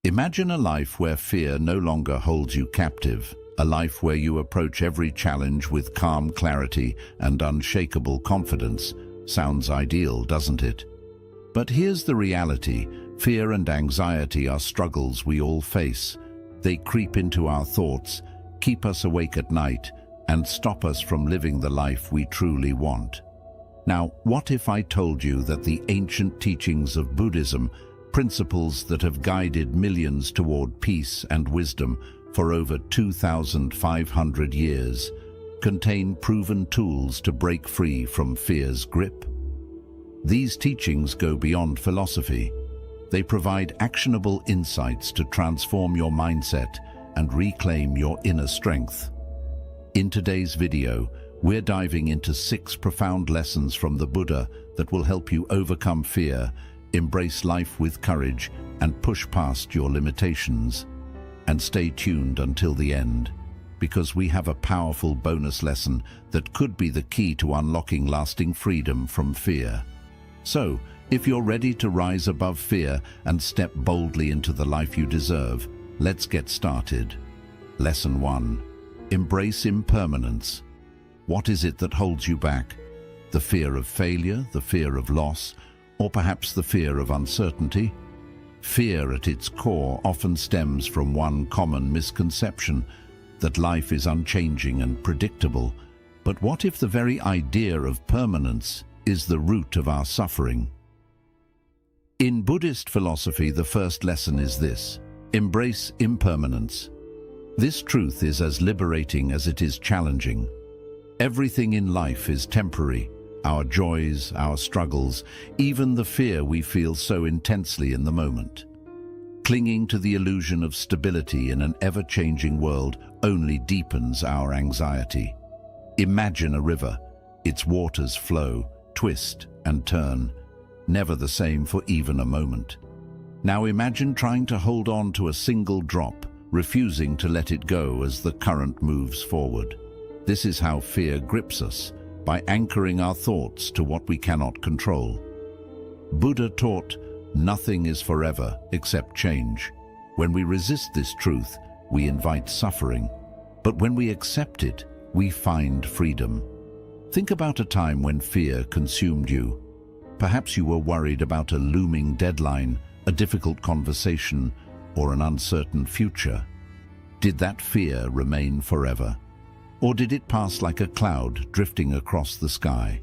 Imagine a life where fear no longer holds you captive, a life where you approach every challenge with calm clarity and unshakable confidence. Sounds ideal, doesn't it? But here's the reality. Fear and anxiety are struggles we all face. They creep into our thoughts, keep us awake at night, and stop us from living the life we truly want. Now, what if I told you that the ancient teachings of Buddhism, principles that have guided millions toward peace and wisdom for over 2,500 years, contain proven tools to break free from fear's grip? These teachings go beyond philosophy. They provide actionable insights to transform your mindset and reclaim your inner strength. In today's video, we're diving into 6 profound lessons from the Buddha that will help you overcome fear, embrace life with courage, and push past your limitations. And stay tuned until the end, because we have a powerful bonus lesson that could be the key to unlocking lasting freedom from fear. So, if you're ready to rise above fear and step boldly into the life you deserve, let's get started. Lesson 1. Embrace impermanence. What is it that holds you back? The fear of failure, the fear of loss, or perhaps the fear of uncertainty? Fear at its core often stems from one common misconception, that life is unchanging and predictable. But what if the very idea of permanence is the root of our suffering? In Buddhist philosophy, the first lesson is this: embrace impermanence. This truth is as liberating as it is challenging. Everything in life is temporary. Our joys, our struggles, even the fear we feel so intensely in the moment. Clinging to the illusion of stability in an ever-changing world only deepens our anxiety. Imagine a river. Its waters flow, twist and turn, never the same for even a moment. Now imagine trying to hold on to a single drop, refusing to let it go as the current moves forward. This is how fear grips us, by anchoring our thoughts to what we cannot control. Buddha taught, nothing is forever except change. When we resist this truth, we invite suffering. But when we accept it, we find freedom. Think about a time when fear consumed you. Perhaps you were worried about a looming deadline, a difficult conversation, or an uncertain future. Did that fear remain forever? Or did it pass like a cloud drifting across the sky?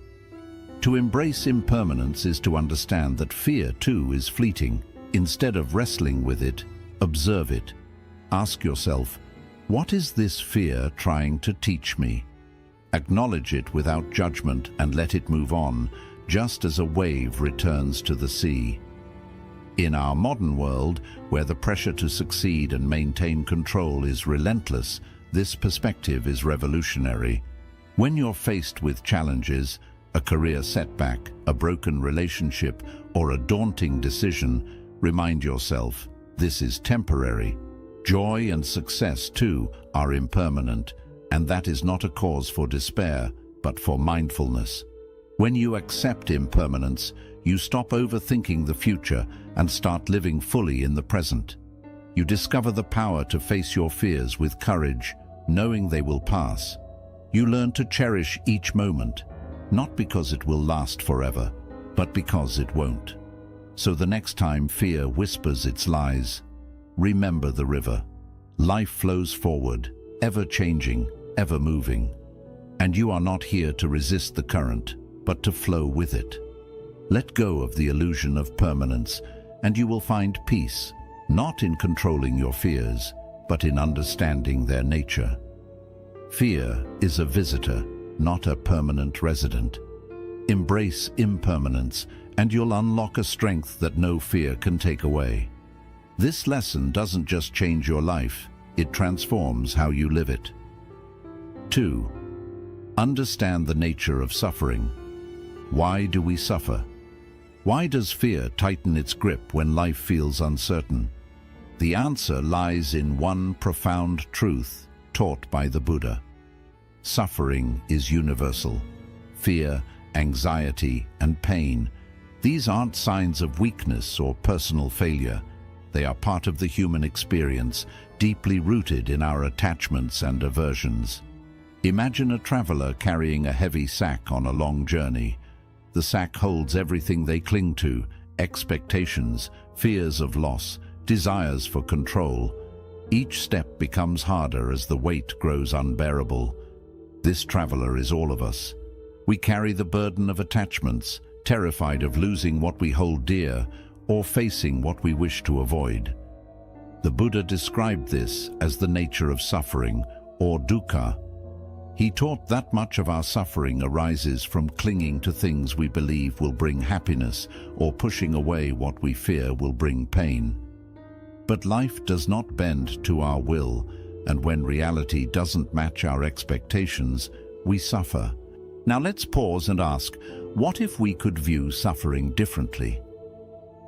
To embrace impermanence is to understand that fear, too, is fleeting. Instead of wrestling with it, observe it. Ask yourself, what is this fear trying to teach me? Acknowledge it without judgment and let it move on, just as a wave returns to the sea. In our modern world, where the pressure to succeed and maintain control is relentless, this perspective is revolutionary. When you're faced with challenges, a career setback, a broken relationship, or a daunting decision, remind yourself, this is temporary. Joy and success, too, are impermanent, and that is not a cause for despair, but for mindfulness. When you accept impermanence, you stop overthinking the future and start living fully in the present. You discover the power to face your fears with courage, knowing they will pass. You learn to cherish each moment, not because it will last forever, but because it won't. So the next time fear whispers its lies, remember the river. Life flows forward, ever changing, ever moving. And you are not here to resist the current, but to flow with it. Let go of the illusion of permanence, and you will find peace, not in controlling your fears, but in understanding their nature. Fear is a visitor, not a permanent resident. Embrace impermanence, and you'll unlock a strength that no fear can take away. This lesson doesn't just change your life, it transforms how you live it. 2. Understand the nature of suffering. Why do we suffer? Why does fear tighten its grip when life feels uncertain? The answer lies in one profound truth taught by the Buddha. Suffering is universal. Fear, anxiety, and pain, these aren't signs of weakness or personal failure. They are part of the human experience, deeply rooted in our attachments and aversions. Imagine a traveler carrying a heavy sack on a long journey. The sack holds everything they cling to: expectations, fears of loss, desires for control. Each step becomes harder as the weight grows unbearable. This traveler is all of us. We carry the burden of attachments, terrified of losing what we hold dear or facing what we wish to avoid. The Buddha described this as the nature of suffering, or dukkha. He taught that much of our suffering arises from clinging to things we believe will bring happiness or pushing away what we fear will bring pain. But life does not bend to our will, and when reality doesn't match our expectations, we suffer. Now let's pause and ask, what if we could view suffering differently?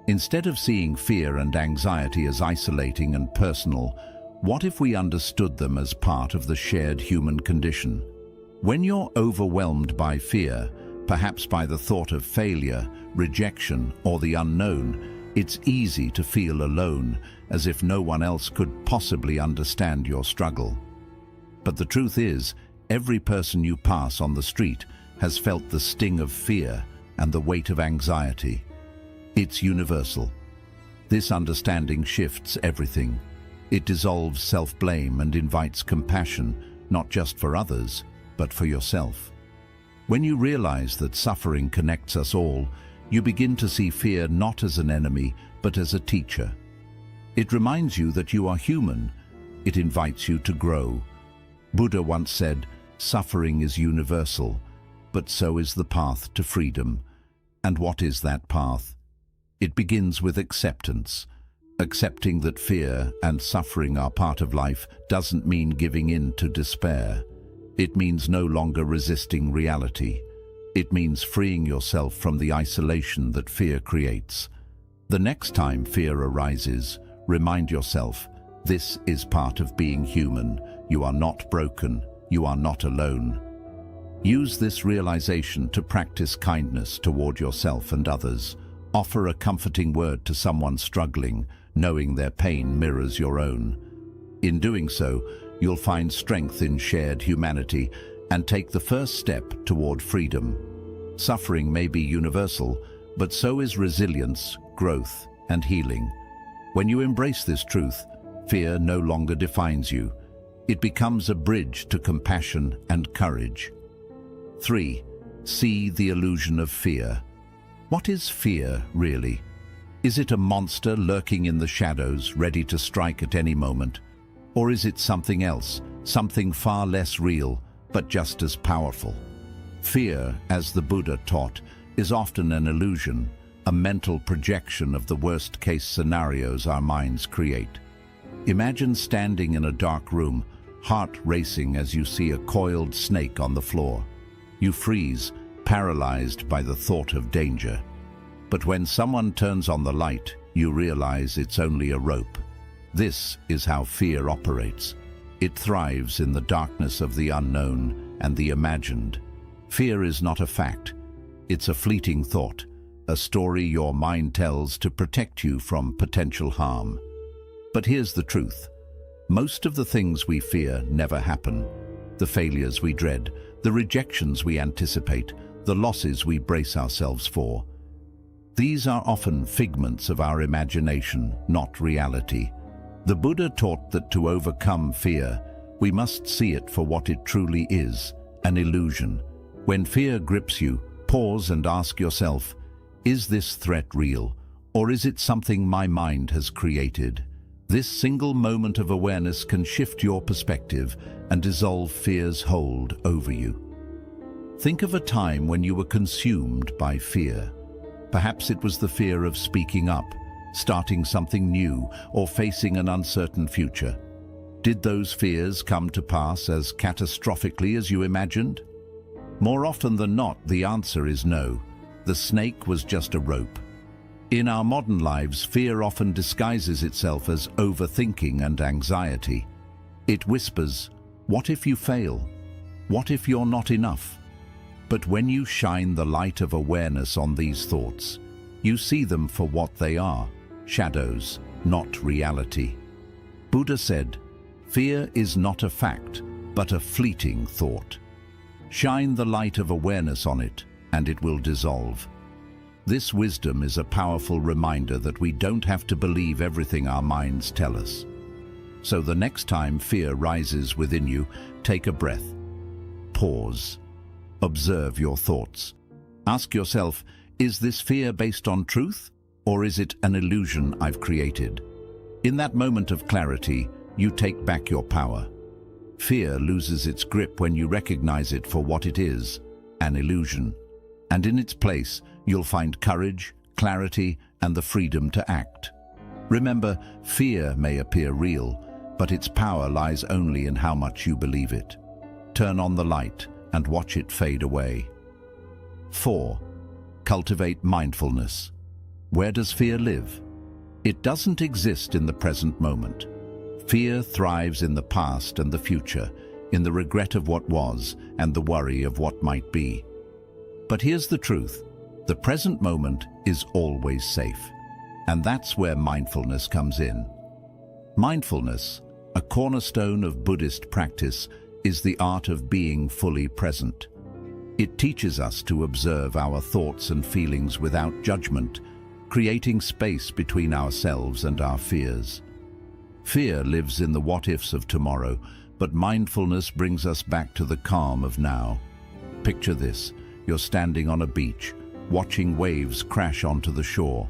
Instead of seeing fear and anxiety as isolating and personal, what if we understood them as part of the shared human condition? When you're overwhelmed by fear, perhaps by the thought of failure, rejection, or the unknown, it's easy to feel alone, as if no one else could possibly understand your struggle. But the truth is, every person you pass on the street has felt the sting of fear and the weight of anxiety. It's universal. This understanding shifts everything. It dissolves self-blame and invites compassion, not just for others, but for yourself. When you realize that suffering connects us all, you begin to see fear not as an enemy, but as a teacher. It reminds you that you are human. It invites you to grow. Buddha once said, "Suffering is universal, but so is the path to freedom." And what is that path? It begins with acceptance. Accepting that fear and suffering are part of life doesn't mean giving in to despair. It means no longer resisting reality. It means freeing yourself from the isolation that fear creates. The next time fear arises, remind yourself, this is part of being human. You are not broken. You are not alone. Use this realization to practice kindness toward yourself and others. Offer a comforting word to someone struggling, knowing their pain mirrors your own. In doing so, you'll find strength in shared humanity and take the first step toward freedom. Suffering may be universal, but so is resilience, growth, and healing. When you embrace this truth, fear no longer defines you. It becomes a bridge to compassion and courage. 3. See the illusion of fear. What is fear, really? Is it a monster lurking in the shadows, ready to strike at any moment? Or is it something else, something far less real, but just as powerful? Fear, as the Buddha taught, is often an illusion, a mental projection of the worst-case scenarios our minds create. Imagine standing in a dark room, heart racing as you see a coiled snake on the floor. You freeze, paralyzed by the thought of danger. But when someone turns on the light, you realize it's only a rope. This is how fear operates. It thrives in the darkness of the unknown and the imagined. Fear is not a fact. It's a fleeting thought, a story your mind tells to protect you from potential harm. But here's the truth. Most of the things we fear never happen. The failures we dread, the rejections we anticipate, the losses we brace ourselves for. These are often figments of our imagination, not reality. The Buddha taught that to overcome fear, we must see it for what it truly is, an illusion. When fear grips you, pause and ask yourself, is this threat real, or is it something my mind has created? This single moment of awareness can shift your perspective and dissolve fear's hold over you. Think of a time when you were consumed by fear. Perhaps it was the fear of speaking up, starting something new, or facing an uncertain future. Did those fears come to pass as catastrophically as you imagined? More often than not, the answer is no. The snake was just a rope. In our modern lives, fear often disguises itself as overthinking and anxiety. It whispers, what if you fail? What if you're not enough? But when you shine the light of awareness on these thoughts, you see them for what they are, shadows, not reality. Buddha said, "Fear is not a fact, but a fleeting thought. Shine the light of awareness on it, and it will dissolve." This wisdom is a powerful reminder that we don't have to believe everything our minds tell us. So the next time fear rises within you, take a breath. Pause. Observe your thoughts. Ask yourself, is this fear based on truth, or is it an illusion I've created? In that moment of clarity, you take back your power. Fear loses its grip when you recognize it for what it is, an illusion. And in its place, you'll find courage, clarity, and the freedom to act. Remember, fear may appear real, but its power lies only in how much you believe it. Turn on the light and watch it fade away. 4. Cultivate mindfulness. Where does fear live? It doesn't exist in the present moment. Fear thrives in the past and the future, in the regret of what was and the worry of what might be. But here's the truth. The present moment is always safe. And that's where mindfulness comes in. Mindfulness, a cornerstone of Buddhist practice, is the art of being fully present. It teaches us to observe our thoughts and feelings without judgment, creating space between ourselves and our fears. Fear lives in the what-ifs of tomorrow, but mindfulness brings us back to the calm of now. Picture this. You're standing on a beach, watching waves crash onto the shore.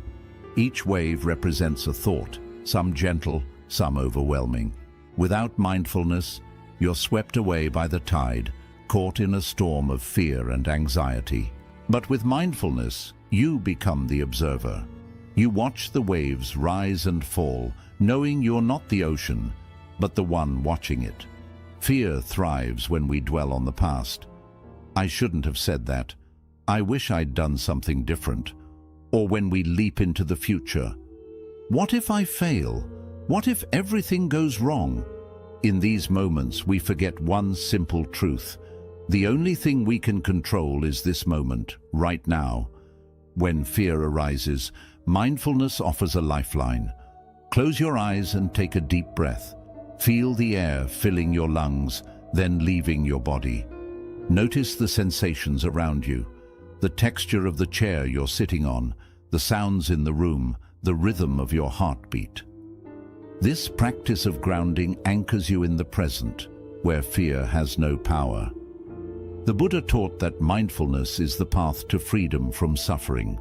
Each wave represents a thought, some gentle, some overwhelming. Without mindfulness, you're swept away by the tide, caught in a storm of fear and anxiety. But with mindfulness, you become the observer. You watch the waves rise and fall, knowing you're not the ocean, but the one watching it. Fear thrives when we dwell on the past. I shouldn't have said that. I wish I'd done something different. Or when we leap into the future. What if I fail? What if everything goes wrong? In these moments, we forget one simple truth. The only thing we can control is this moment, right now. When fear arises, mindfulness offers a lifeline. Close your eyes and take a deep breath. Feel the air filling your lungs, then leaving your body. Notice the sensations around you, the texture of the chair you're sitting on, the sounds in the room, the rhythm of your heartbeat. This practice of grounding anchors you in the present, where fear has no power. The Buddha taught that mindfulness is the path to freedom from suffering.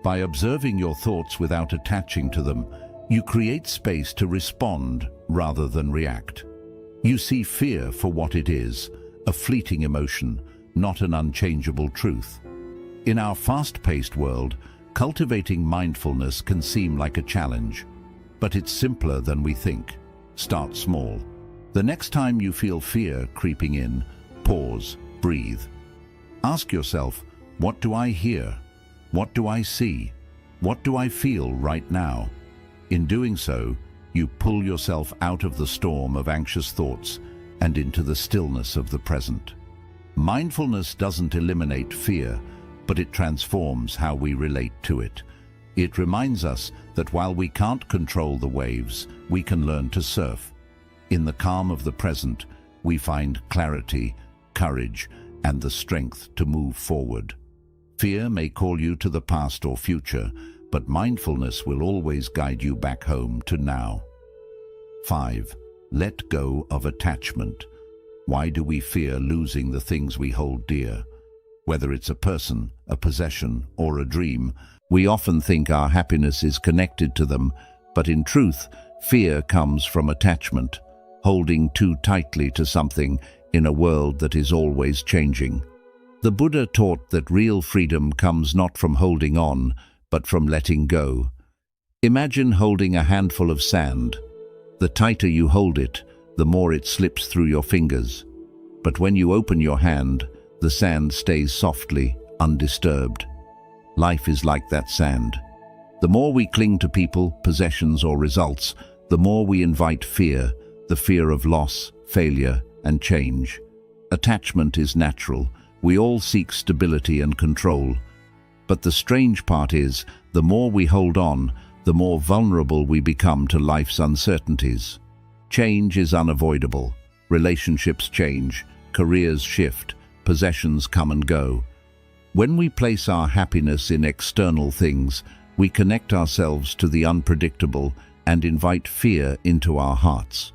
By observing your thoughts without attaching to them, you create space to respond rather than react. You see fear for what it is, a fleeting emotion, not an unchangeable truth. In our fast-paced world, cultivating mindfulness can seem like a challenge, but it's simpler than we think. Start small. The next time you feel fear creeping in, pause, breathe. Ask yourself, what do I hear? What do I see? What do I feel right now? In doing so, you pull yourself out of the storm of anxious thoughts and into the stillness of the present. Mindfulness doesn't eliminate fear, but it transforms how we relate to it. It reminds us that while we can't control the waves, we can learn to surf. In the calm of the present, we find clarity, courage, and the strength to move forward. Fear may call you to the past or future, but mindfulness will always guide you back home to now. 5. Let go of attachment. Why do we fear losing the things we hold dear? Whether it's a person, a possession, or a dream, we often think our happiness is connected to them, but in truth, fear comes from attachment, holding too tightly to something in a world that is always changing. The Buddha taught that real freedom comes not from holding on, but from letting go. Imagine holding a handful of sand. The tighter you hold it, the more it slips through your fingers. But when you open your hand, the sand stays softly, undisturbed. Life is like that sand. The more we cling to people, possessions, or results, the more we invite fear, the fear of loss, failure, and change. Attachment is natural. We all seek stability and control. But the strange part is, the more we hold on, the more vulnerable we become to life's uncertainties. Change is unavoidable. Relationships change, careers shift, possessions come and go. When we place our happiness in external things, we connect ourselves to the unpredictable and invite fear into our hearts.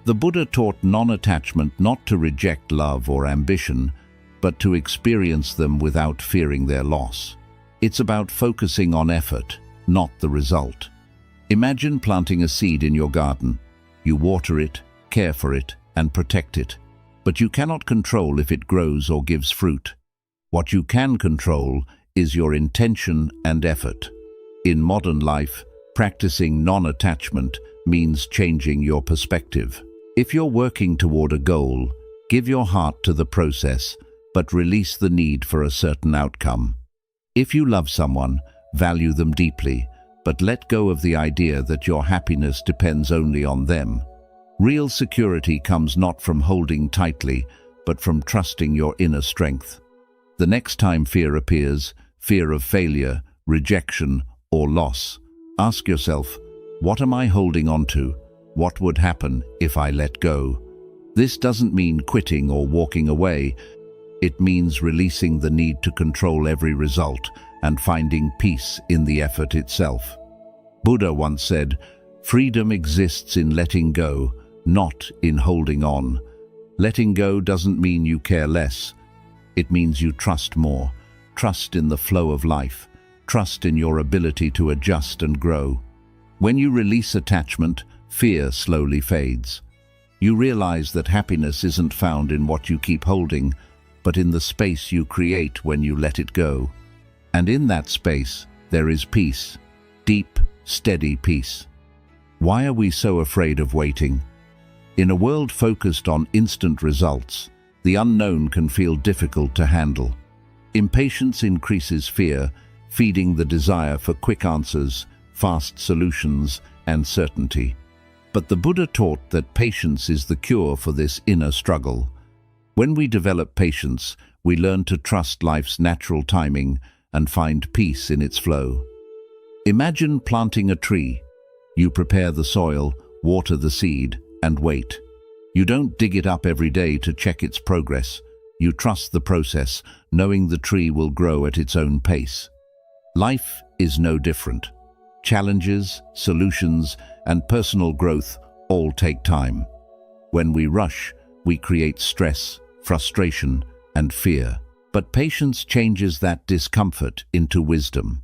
The Buddha taught non-attachment, not to reject love or ambition, but to experience them without fearing their loss. It's about focusing on effort, not the result. Imagine planting a seed in your garden. You water it, care for it, and protect it. But you cannot control if it grows or gives fruit. What you can control is your intention and effort. In modern life, practicing non-attachment means changing your perspective. If you're working toward a goal, give your heart to the process, but release the need for a certain outcome. If you love someone, value them deeply, but let go of the idea that your happiness depends only on them. Real security comes not from holding tightly, but from trusting your inner strength. The next time fear appears, fear of failure, rejection, or loss, ask yourself, what am I holding on to? What would happen if I let go? This doesn't mean quitting or walking away. It means releasing the need to control every result and finding peace in the effort itself. Buddha once said, "Freedom exists in letting go, not in holding on." Letting go doesn't mean you care less. It means you trust more. Trust in the flow of life. Trust in your ability to adjust and grow. When you release attachment, fear slowly fades. You realize that happiness isn't found in what you keep holding, but in the space you create when you let it go. And in that space, there is peace. Deep, steady peace. Why are we so afraid of waiting? In a world focused on instant results, the unknown can feel difficult to handle. Impatience increases fear, feeding the desire for quick answers, fast solutions, and certainty. But the Buddha taught that patience is the cure for this inner struggle. When we develop patience, we learn to trust life's natural timing and find peace in its flow. Imagine planting a tree. You prepare the soil, water the seed, and wait. You don't dig it up every day to check its progress. You trust the process, knowing the tree will grow at its own pace. Life is no different. Challenges, solutions, and personal growth all take time. When we rush, we create stress, frustration, and fear. But patience changes that discomfort into wisdom.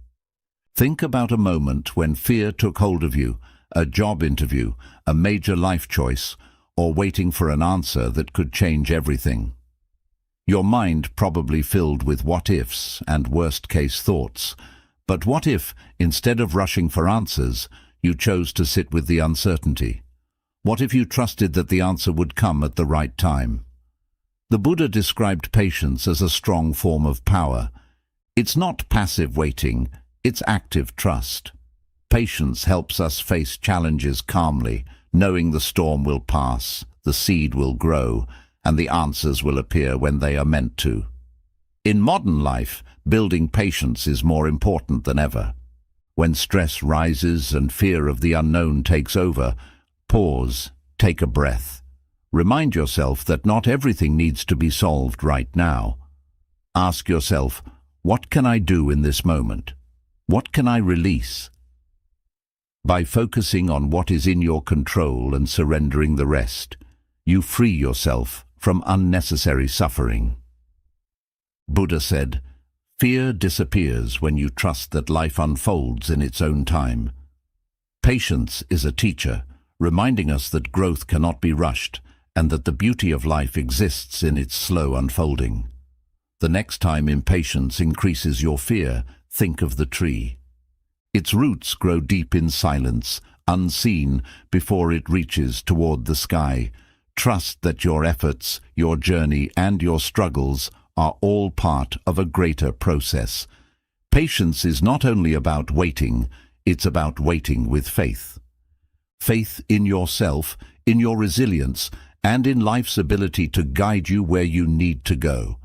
Think about a moment when fear took hold of you, a job interview, a major life choice, or waiting for an answer that could change everything. Your mind probably filled with what-ifs and worst-case thoughts. But what if, instead of rushing for answers, you chose to sit with the uncertainty? What if you trusted that the answer would come at the right time? The Buddha described patience as a strong form of power. It's not passive waiting, it's active trust. Patience helps us face challenges calmly, knowing the storm will pass, the seed will grow, and the answers will appear when they are meant to. In modern life, building patience is more important than ever. When stress rises and fear of the unknown takes over, pause, take a breath. Remind yourself that not everything needs to be solved right now. Ask yourself, what can I do in this moment? What can I release? By focusing on what is in your control and surrendering the rest, you free yourself from unnecessary suffering. Buddha said, "Fear disappears when you trust that life unfolds in its own time." Patience is a teacher, reminding us that growth cannot be rushed and that the beauty of life exists in its slow unfolding. The next time impatience increases your fear, think of the tree. Its roots grow deep in silence, unseen before it reaches toward the sky. Trust that your efforts, your journey, and your struggles are all part of a greater process. Patience is not only about waiting, it's about waiting with faith. Faith in yourself, in your resilience, and in life's ability to guide you where you need to go.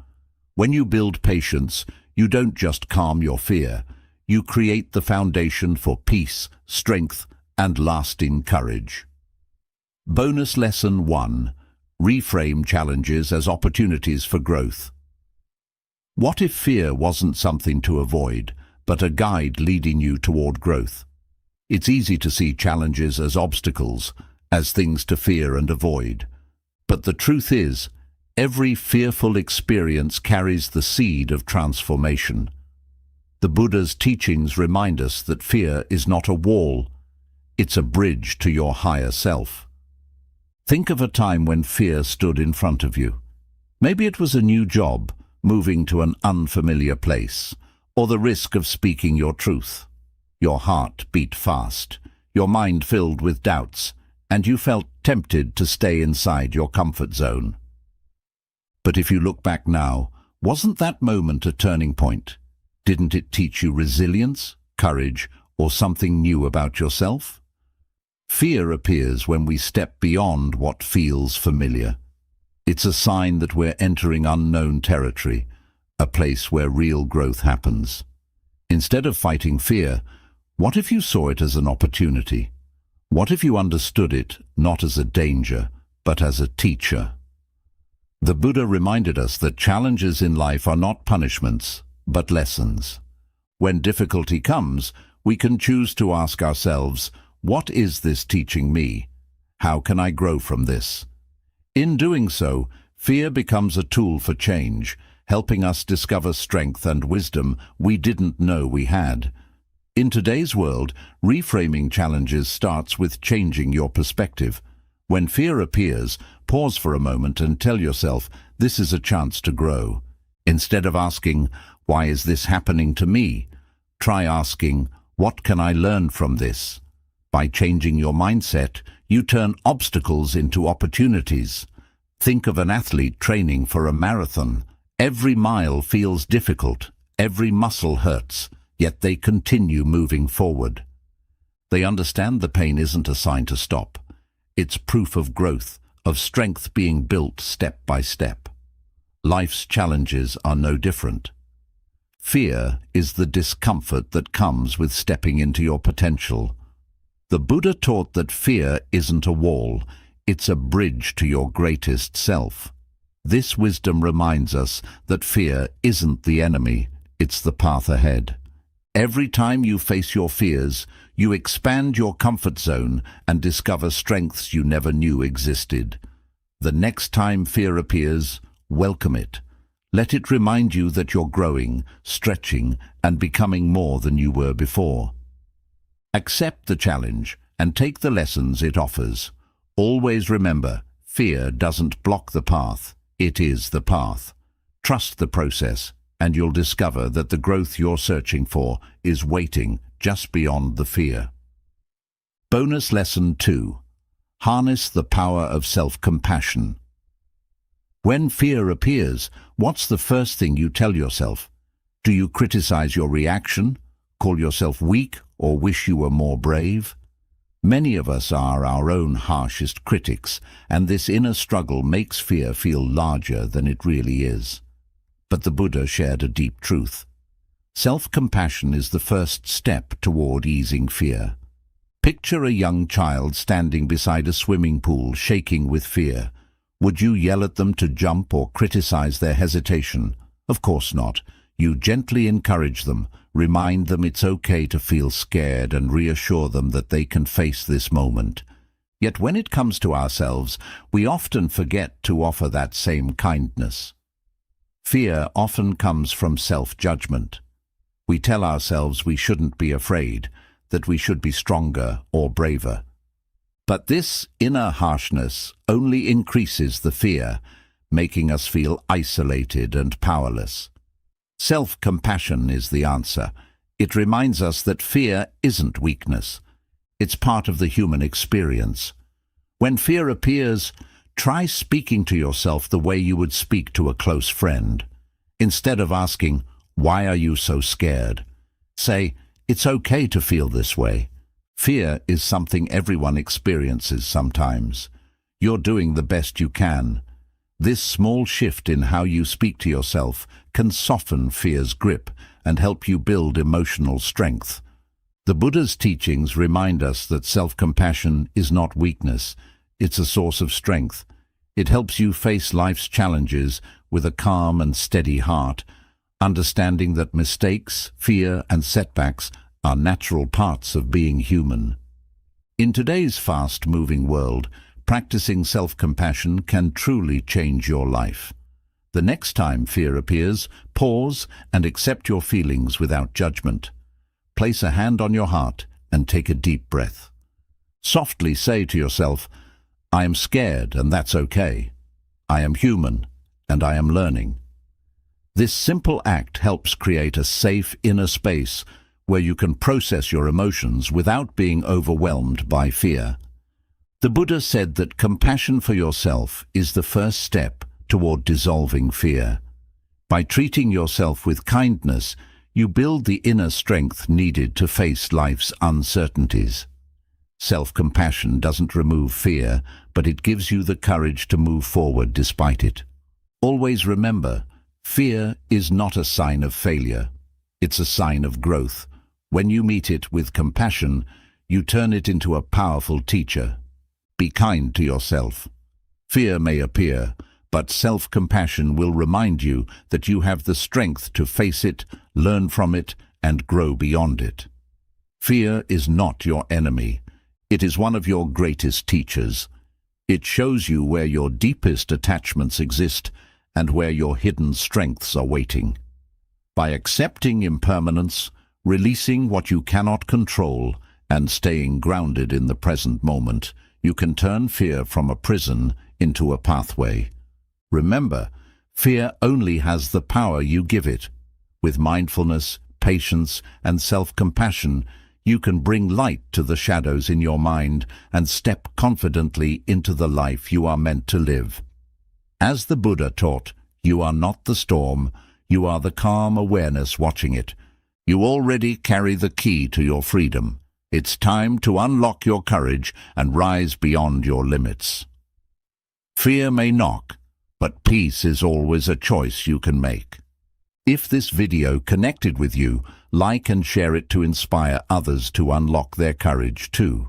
When you build patience, you don't just calm your fear, you create the foundation for peace, strength, and lasting courage. Bonus Lesson 1. Reframe challenges as opportunities for growth. What if fear wasn't something to avoid, but a guide leading you toward growth? It's easy to see challenges as obstacles, as things to fear and avoid. But the truth is, every fearful experience carries the seed of transformation. The Buddha's teachings remind us that fear is not a wall, it's a bridge to your higher self. Think of a time when fear stood in front of you. Maybe it was a new job, moving to an unfamiliar place, or the risk of speaking your truth. Your heart beat fast, your mind filled with doubts, and you felt tempted to stay inside your comfort zone. But if you look back now, wasn't that moment a turning point? Didn't it teach you resilience, courage, or something new about yourself? Fear appears when we step beyond what feels familiar. It's a sign that we're entering unknown territory, a place where real growth happens. Instead of fighting fear, what if you saw it as an opportunity? What if you understood it not as a danger, but as a teacher? The Buddha reminded us that challenges in life are not punishments, but lessons. When difficulty comes, we can choose to ask ourselves, what is this teaching me? How can I grow from this? In doing so, fear becomes a tool for change, helping us discover strength and wisdom we didn't know we had. In today's world, reframing challenges starts with changing your perspective. When fear appears, pause for a moment and tell yourself, this is a chance to grow. Instead of asking, why is this happening to me? Try asking, what can I learn from this? By changing your mindset, you turn obstacles into opportunities. Think of an athlete training for a marathon. Every mile feels difficult, every muscle hurts, yet they continue moving forward. They understand the pain isn't a sign to stop. It's proof of growth, of strength being built step by step. Life's challenges are no different. Fear is the discomfort that comes with stepping into your potential. The Buddha taught that fear isn't a wall, it's a bridge to your greatest self. This wisdom reminds us that fear isn't the enemy, it's the path ahead. Every time you face your fears, you expand your comfort zone and discover strengths you never knew existed. The next time fear appears, welcome it. Let it remind you that you're growing, stretching, and becoming more than you were before. Accept the challenge and take the lessons it offers. Always remember, fear doesn't block the path, it is the path. Trust the process, and you'll discover that the growth you're searching for is waiting just beyond the fear. Bonus Lesson 2. Harness the power of self-compassion. When fear appears, what's the first thing you tell yourself? Do you criticize your reaction, call yourself weak, or wish you were more brave? Many of us are our own harshest critics, and this inner struggle makes fear feel larger than it really is. But the Buddha shared a deep truth. Self-compassion is the first step toward easing fear. Picture a young child standing beside a swimming pool, shaking with fear. Would you yell at them to jump or criticize their hesitation? Of course not. You gently encourage them, remind them it's okay to feel scared, and reassure them that they can face this moment. Yet when it comes to ourselves, we often forget to offer that same kindness. Fear often comes from self-judgment. We tell ourselves we shouldn't be afraid, that we should be stronger or braver. But this inner harshness only increases the fear, making us feel isolated and powerless. Self-compassion is the answer. It reminds us that fear isn't weakness. It's part of the human experience. When fear appears, try speaking to yourself the way you would speak to a close friend. Instead of asking, "Why are you so scared?" say, "It's okay to feel this way." Fear is something everyone experiences sometimes. You're doing the best you can. This small shift in how you speak to yourself can soften fear's grip and help you build emotional strength. The Buddha's teachings remind us that self-compassion is not weakness, it's a source of strength. It helps you face life's challenges with a calm and steady heart, understanding that mistakes, fear, and setbacks are natural parts of being human. In today's fast-moving world, practicing self-compassion can truly change your life. The next time fear appears, pause and accept your feelings without judgment. Place a hand on your heart and take a deep breath. Softly say to yourself, "I am scared and that's okay. I am human and I am learning." This simple act helps create a safe inner space where you can process your emotions without being overwhelmed by fear. The Buddha said that compassion for yourself is the first step toward dissolving fear. By treating yourself with kindness, you build the inner strength needed to face life's uncertainties. Self-compassion doesn't remove fear, but it gives you the courage to move forward despite it. Always remember, fear is not a sign of failure. It's a sign of growth. When you meet it with compassion, you turn it into a powerful teacher. Be kind to yourself. Fear may appear, but self-compassion will remind you that you have the strength to face it, learn from it, and grow beyond it. Fear is not your enemy. It is one of your greatest teachers. It shows you where your deepest attachments exist and where your hidden strengths are waiting. By accepting impermanence, releasing what you cannot control, and staying grounded in the present moment, you can turn fear from a prison into a pathway. Remember, fear only has the power you give it. With mindfulness, patience, and self-compassion, you can bring light to the shadows in your mind and step confidently into the life you are meant to live. As the Buddha taught, you are not the storm, you are the calm awareness watching it. You already carry the key to your freedom. It's time to unlock your courage and rise beyond your limits. Fear may knock, but peace is always a choice you can make. If this video connected with you, like and share it to inspire others to unlock their courage too.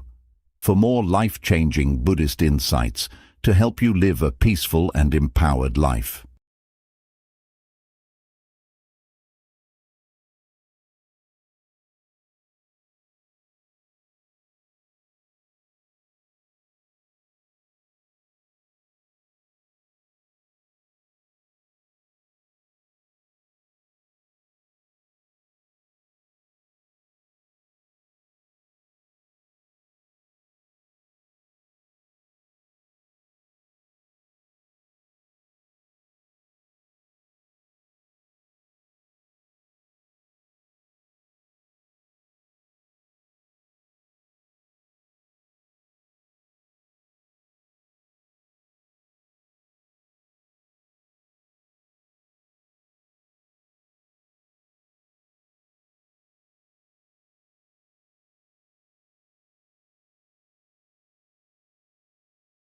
For more life-changing Buddhist insights to help you live a peaceful and empowered life.